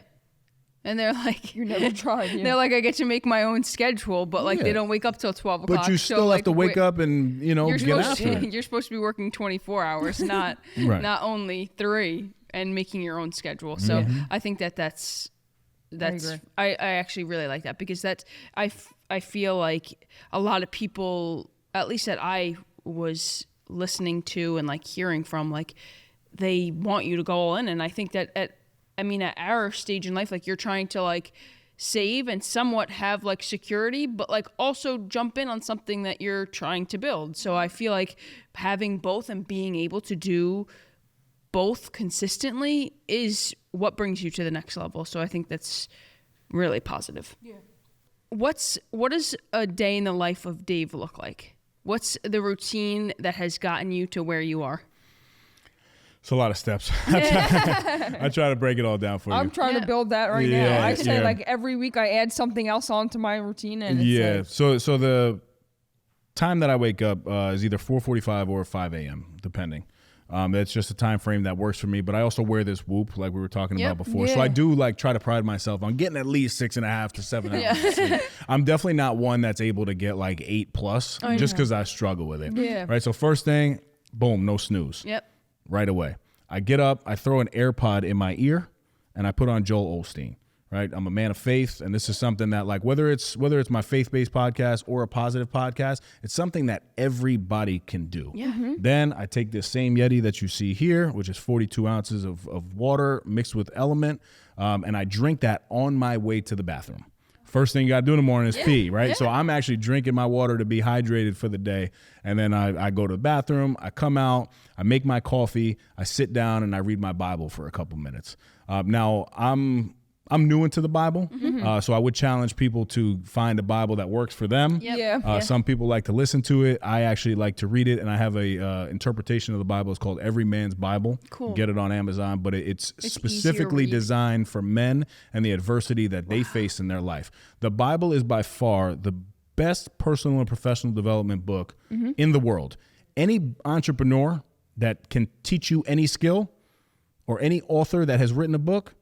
And they're like, You never tried. Yeah. they're like, I get to make my own schedule, but like Yeah. they don't wake up till 12 o'clock. But you so, still like, have to wake up and, You're get supposed after it. you're supposed to be working 24 hours, not Right. not only 3, and making your own schedule. So I think that's agree. I actually really like that, because that's I feel like a lot of people, at least that I was listening to and like hearing from, like they want you to go all in. And I think that at our stage in life, like you're trying to like save and somewhat have like security, but like also jump in on something that you're trying to build. So I feel like having both and being able to do both consistently is what brings you to the next level. So I think that's really positive. Yeah. What does a day in the life of Dave look like? What's the routine that has gotten you to where you are? It's a lot of steps. I try to break it all down for you. I'm trying to build that right Yeah, now. I say yeah. like every week I add something else onto my routine, and it's Yeah. like, So the time that I wake up is either 4:45 or 5 a.m. depending. That's just a time frame that works for me. But I also wear this Whoop like we were talking about before. So Yeah. I do like try to pride myself on getting at least 6.5 to 7 hours of sleep. I'm definitely not one that's able to get like 8+ just because I struggle with it. Yeah. Right. So first thing, boom, no snooze. Yep. Right away. I get up, I throw an AirPod in my ear, and I put on Joel Osteen. Right, I'm a man of faith, and this is something that, like, whether it's my faith-based podcast or a positive podcast, it's something that everybody can do. Yeah. Then I take this same Yeti that you see here, which is 42 ounces of water mixed with Element, and I drink that on my way to the bathroom. First thing you got to do in the morning is pee, right? So I'm actually drinking my water to be hydrated for the day, and then I go to the bathroom, I come out, I make my coffee, I sit down, and I read my Bible for a couple minutes. Now, I'm new into the Bible, so I would challenge people to find a Bible that works for them. Yep. Yeah. Some people like to listen to it. I actually like to read it, and I have a interpretation of the Bible. It's called Every Man's Bible. Cool. Get it on Amazon, but it's easier specifically read. designed for men and the adversity that they face in their life. The Bible is by far the best personal and professional development book in the world. Any entrepreneur that can teach you any skill, or any author that has written a book,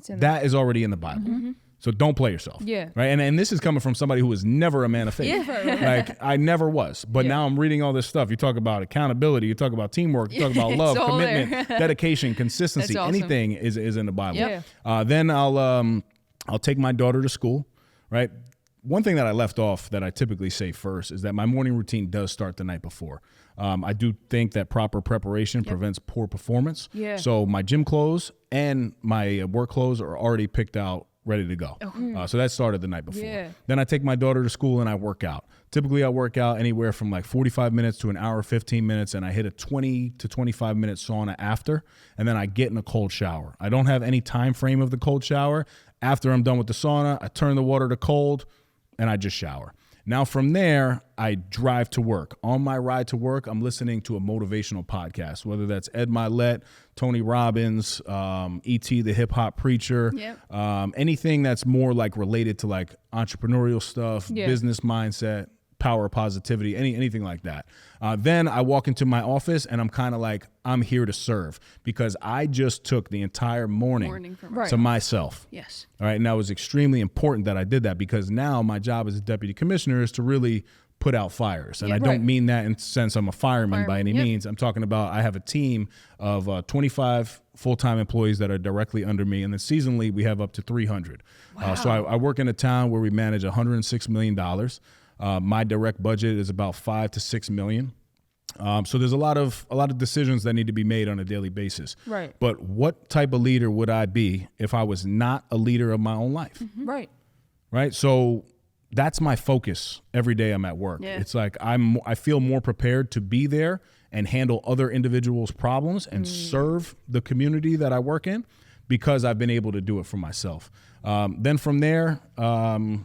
that is already in the Bible. So don't play yourself. Yeah. Right. And this is coming from somebody who was never a man of faith. Like I never was. But now I'm reading all this stuff. You talk about accountability, you talk about teamwork, you talk about love, all commitment, dedication, consistency. That's awesome. Anything is in the Bible. Yeah. Then I'll take my daughter to school. Right. One thing that I left off that I typically say first is that my morning routine does start the night before. I do think that proper preparation prevents poor performance. Yeah. So my gym clothes and my work clothes are already picked out, ready to go. So that started the night before. Yeah. Then I take my daughter to school and I work out. Typically I work out anywhere from like 45 minutes to an hour, 15 minutes, and I hit a 20 to 25 minute sauna after, and then I get in a cold shower. I don't have any time frame of the cold shower. After I'm done with the sauna, I turn the water to cold, and I just shower. Now from there, I drive to work. On my ride to work, I'm listening to a motivational podcast, whether that's Ed Milet, Tony Robbins, E.T. the hip hop preacher, anything that's more like related to like entrepreneurial stuff, business mindset, power of positivity, anything like that. Then I walk into my office and I'm kind of like, I'm here to serve because I just took the entire morning from to myself. Yes. All right. And that was extremely important that I did that because now my job as a deputy commissioner is to really put out fires. And I don't mean that in the sense I'm a fireman by any means. I'm talking about I have a team of 25 full-time employees that are directly under me. And then seasonally, we have up to 300. So I work in a town where we manage $106 million. My direct budget is about $5 to $6 million. So there's a lot of decisions that need to be made on a daily basis. Right. But what type of leader would I be if I was not a leader of my own life? Right. Right. So that's my focus every day I'm at work. Yeah. It's like I feel more prepared to be there and handle other individuals' problems and serve the community that I work in because I've been able to do it for myself. Then from there,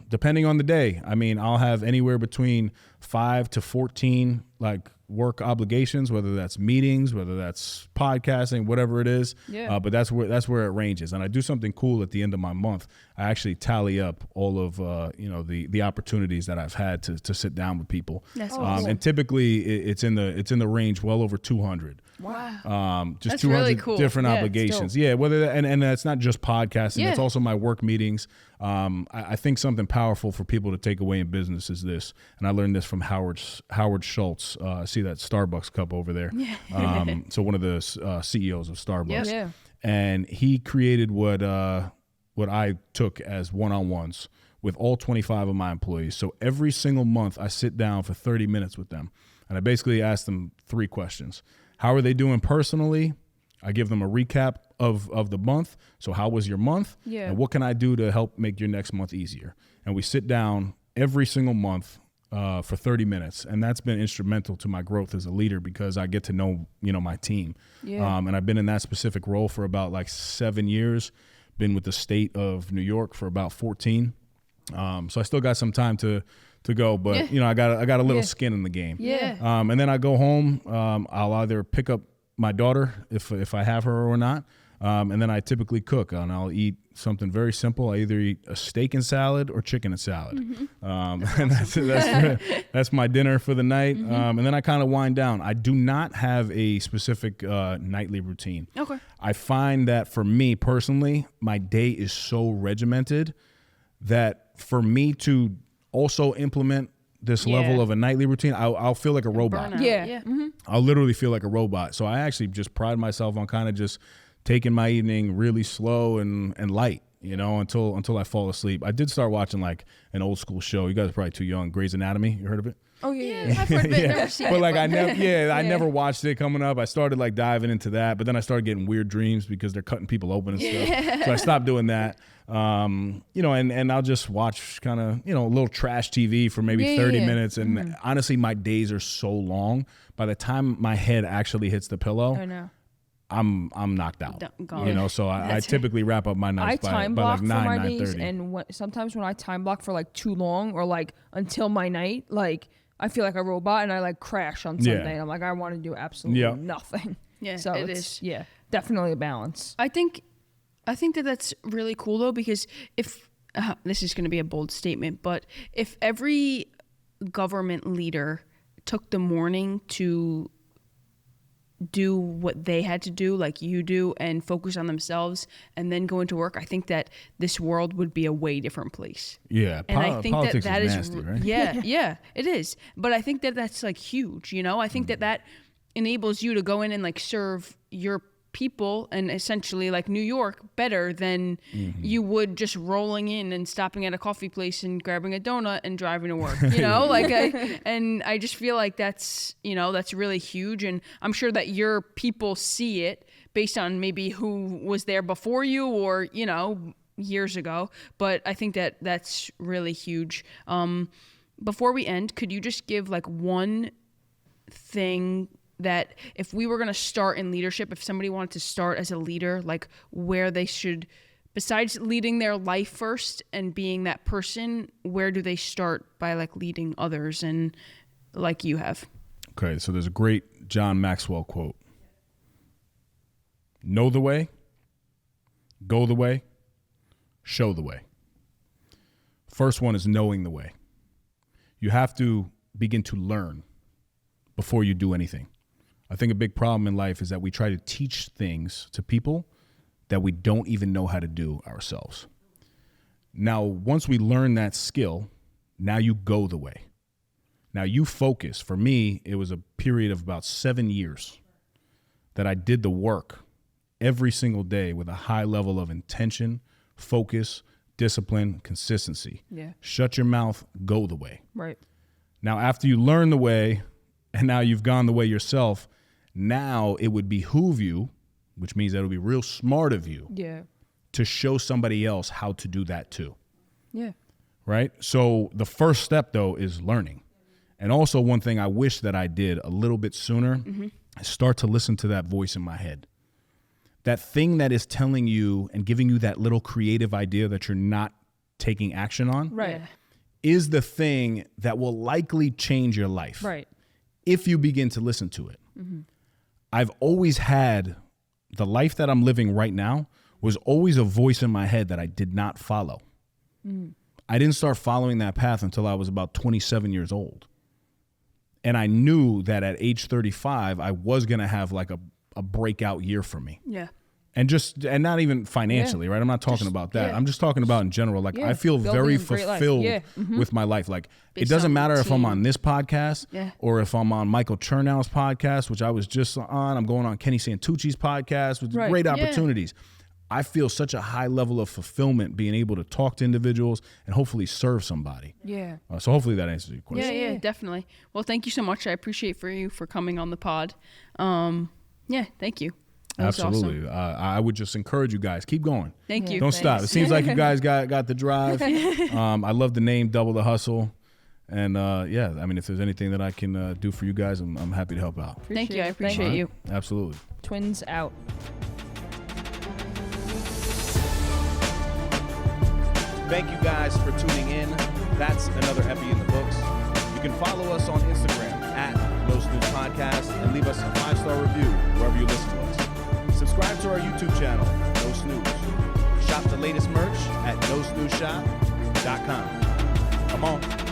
depending on the day, I mean, I'll have anywhere between 5 to 14 like work obligations, whether that's meetings, whether that's podcasting, whatever it is. Yeah. But that's where it ranges. And I do something cool at the end of my month. I actually tally up all of the opportunities that I've had to sit down with people. That's awesome. And typically it's in the range well over 200. Wow. Just That's 200 really cool. different Yeah, it's obligations. dope. Yeah, whether and that's not just podcasting. Yeah. That's also my work meetings. I think something powerful for people to take away in business is this, and I learned this from Howard Schultz. I see that Starbucks cup over there. So one of the CEOs of Starbucks. Yeah. And he created what I took as one-on-ones with all 25 of my employees. So every single month I sit down for 30 minutes with them, and I basically ask them 3 questions. How are they doing personally? I give them a recap of the month. So how was your month? Yeah. And what can I do to help make your next month easier? And we sit down every single month for 30 minutes. And that's been instrumental to my growth as a leader because I get to know, my team. Yeah. And I've been in that specific role for about like 7 years, been with the state of New York for about 14. So I still got some time to go, but I got a little skin in the game. Yeah. And then I go home. I'll either pick up my daughter if I have her or not. And then I typically cook, and I'll eat something very simple. I either eat a steak and salad or chicken and salad. And that's my dinner for the night. And then I kind of wind down. I do not have a specific nightly routine. Okay. I find that for me personally, my day is so regimented that for me to also implement this level of a nightly routine, I'll feel like a robot. Burnout. Yeah. I'll literally feel like a robot. So I actually just pride myself on kind of just taking my evening really slow and light, until I fall asleep. I did start watching like an old school show. You guys are probably too young. Grey's Anatomy. You heard of it? Oh yeah. I've heard of it, never seen But it. like I never watched it coming up. I started like diving into that, but then I started getting weird dreams because they're cutting people open and stuff. So I stopped doing that. And I'll just watch kind of, a little trash TV for maybe 30 minutes. And honestly, my days are so long. By the time my head actually hits the pillow, I know. I'm knocked out. Gone. So I typically wrap up my nights by time like block 9, for my days, 9:30. and sometimes when I time block for like too long or like until my night, like I feel like a robot and I like crash on Sunday. And I'm like, I want to do absolutely nothing. Yeah, so it it's is. definitely a balance. I think that that's really cool though, because if this is going to be a bold statement, but if every government leader took the morning to do what they had to do like you do and focus on themselves and then go into work, I think that this world would be a way different place. Yeah, And I think politics that is is nasty, right? yeah, it is. But I think that that's like huge, I think that enables you to go in and like serve your people and essentially like New York better than you would just rolling in and stopping at a coffee place and grabbing a donut and driving to work, I just feel like that's really huge. And I'm sure that your people see it based on maybe who was there before you or, years ago. But I think that that's really huge. Before we end, could you just give like one thing that if we were going to start in leadership, if somebody wanted to start as a leader, like where they should, besides leading their life first and being that person, where do they start by like leading others and like you have? Okay, so there's a great John Maxwell quote. Know the way, go the way, show the way. First one is knowing the way. You have to begin to learn before you do anything. I think a big problem in life is that we try to teach things to people that we don't even know how to do ourselves. Now, once we learn that skill, now you go the way. Now you focus. For me, it was a period of about 7 years that I did the work every single day with a high level of intention, focus, discipline, consistency. Yeah. Shut your mouth, go the way. Right. Now, after you learn the way, and now you've gone the way yourself, now it would behoove you, which means that it would be real smart of you Yeah. to show somebody else how to do that too, Yeah. right? So the first step, though, is learning. And also one thing I wish that I did a little bit sooner is start to listen to that voice in my head. That thing that is telling you and giving you that little creative idea that you're not taking action on Right. is the thing that will likely change your life. Right. If you begin to listen to it. I've always had the life that I'm living right now was always a voice in my head that I did not follow. I didn't start following that path until I was about 27 years old. And I knew that at age 35, I was going to have like a breakout year for me. Yeah. And not even financially, right? I'm not talking about that. I'm just talking about in general. Like I feel very building a great life. fulfilled with my life. Like it Based doesn't on matter if I'm routine. on this podcast Yeah. or if I'm on Michael Chernow's podcast, which I was just on. I'm going on Kenny Santucci's podcast with Right. great Yeah. opportunities. I feel such a high level of fulfillment being able to talk to individuals and hopefully serve somebody. Yeah. So hopefully that answers your question. Yeah, definitely. Well, thank you so much. I appreciate for coming on the pod. Thank you. That was Absolutely. awesome. I would just encourage you guys, keep going. Thank you. Don't stop. It Thanks. seems like you guys got the drive. I love the name Double the Hustle. And if there's anything that I can do for you guys, I'm happy to help out. Thank you. I Appreciate it. appreciate you. Absolutely. Twins out. Thank you guys for tuning in. That's another epi in the books. You can follow us on Instagram @No Snooze Podcast and leave us a 5-star review wherever you listen to us. Subscribe to our YouTube YouTube channel, No Snooze. Shop the latest merch at nosnoozeshop.com. Come on.